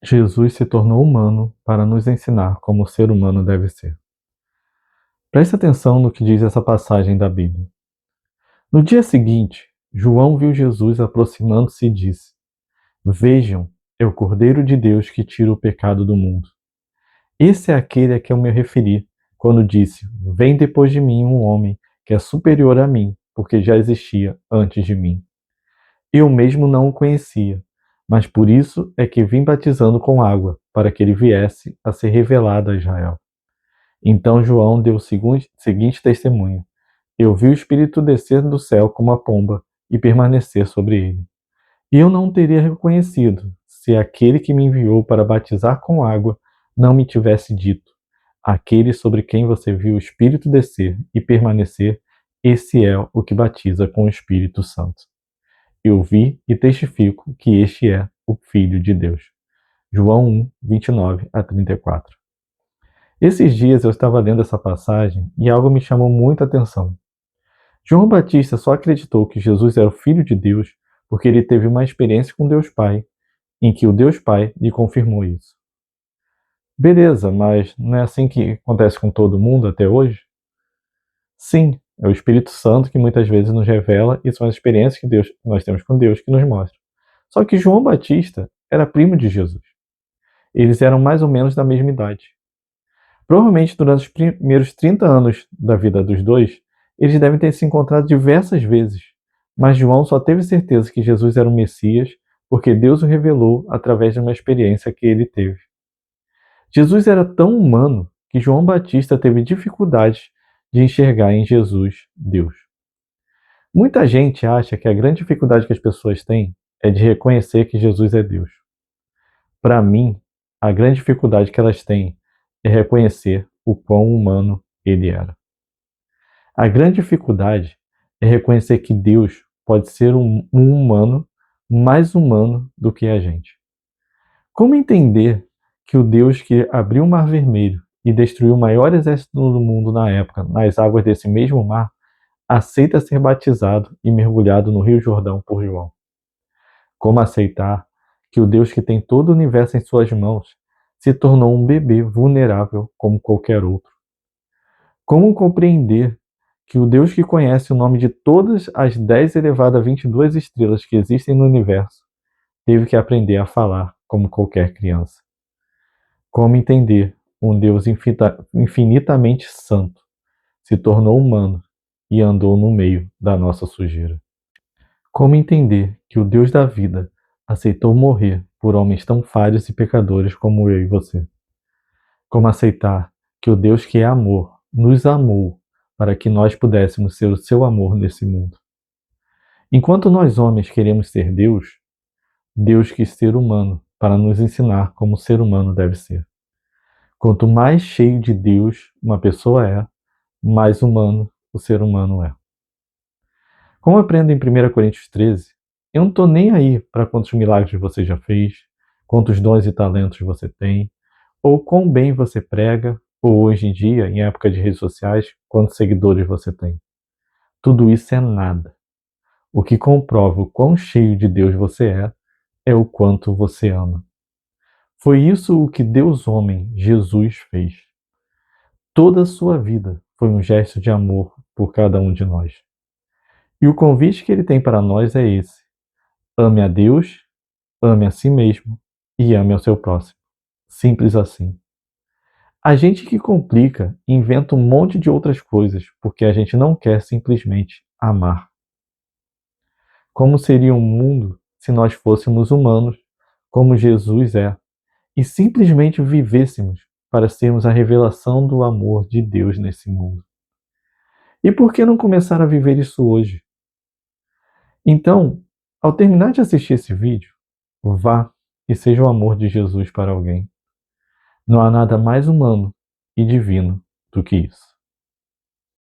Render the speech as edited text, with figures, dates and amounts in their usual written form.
Jesus se tornou humano para nos ensinar como o ser humano deve ser. Preste atenção no que diz essa passagem da Bíblia. No dia seguinte, João viu Jesus aproximando-se e disse: Vejam, é o Cordeiro de Deus que tira o pecado do mundo. Esse é aquele a que eu me referi quando disse: Vem depois de mim um homem que é superior a mim, porque já existia antes de mim. Eu mesmo não o conhecia, mas por isso é que vim batizando com água, para que ele viesse a ser revelado a Israel. Então João deu o seguinte testemunho: Eu vi o Espírito descer do céu como a pomba e permanecer sobre ele. E eu não o teria reconhecido, se aquele que me enviou para batizar com água não me tivesse dito: Aquele sobre quem você viu o Espírito descer e permanecer, esse é o que batiza com o Espírito Santo. Eu vi e testifico que este é o Filho de Deus. João 1, 29 a 34. Esses dias eu estava lendo essa passagem e algo me chamou muita atenção. João Batista só acreditou que Jesus era o Filho de Deus porque ele teve uma experiência com Deus Pai, em que o Deus Pai lhe confirmou isso. Beleza, mas não é assim que acontece com todo mundo até hoje? Sim, é o Espírito Santo que muitas vezes nos revela e são as experiências que nós temos com Deus que nos mostram. Só que João Batista era primo de Jesus. Eles eram mais ou menos da mesma idade. Provavelmente durante os primeiros 30 anos da vida dos dois, eles devem ter se encontrado diversas vezes, mas João só teve certeza que Jesus era o Messias porque Deus o revelou através de uma experiência que ele teve. Jesus era tão humano que João Batista teve dificuldades de enxergar em Jesus Deus. Muita gente acha que a grande dificuldade que as pessoas têm é de reconhecer que Jesus é Deus. Para mim, a grande dificuldade que elas têm é reconhecer o quão humano ele era. A grande dificuldade é reconhecer que Deus pode ser um humano mais humano do que a gente. Como entender que o Deus que abriu o Mar Vermelho e destruiu o maior exército do mundo na época, nas águas desse mesmo mar, aceita ser batizado e mergulhado no Rio Jordão por João? Como aceitar que o Deus que tem todo o universo em suas mãos se tornou um bebê vulnerável como qualquer outro? Como compreender que o Deus que conhece o nome de todas as 10 elevado a 22 estrelas que existem no universo teve que aprender a falar como qualquer criança? Como entender um Deus infinitamente santo se tornou humano e andou no meio da nossa sujeira? Como entender que o Deus da vida aceitou morrer por homens tão falhos e pecadores como eu e você? Como aceitar que o Deus que é amor nos amou para que nós pudéssemos ser o seu amor nesse mundo? Enquanto nós homens queremos ser Deus, Deus quis ser humano para nos ensinar como o ser humano deve ser. Quanto mais cheio de Deus uma pessoa é, mais humano o ser humano é. Como aprendo em 1 Coríntios 13, eu não estou nem aí para quantos milagres você já fez, quantos dons e talentos você tem, ou quão bem você prega, ou hoje em dia, em época de redes sociais, quantos seguidores você tem. Tudo isso é nada. O que comprova o quão cheio de Deus você é o quanto você ama. Foi isso o que Deus homem, Jesus, fez. Toda a sua vida foi um gesto de amor por cada um de nós. E o convite que ele tem para nós é esse: ame a Deus, ame a si mesmo e ame ao seu próximo. Simples assim. A gente que complica inventa um monte de outras coisas porque a gente não quer simplesmente amar. Como seria um mundo se nós fôssemos humanos, como Jesus é, e simplesmente vivêssemos para sermos a revelação do amor de Deus nesse mundo? E por que não começar a viver isso hoje? Então, ao terminar de assistir esse vídeo, vá e seja o amor de Jesus para alguém. Não há nada mais humano e divino do que isso.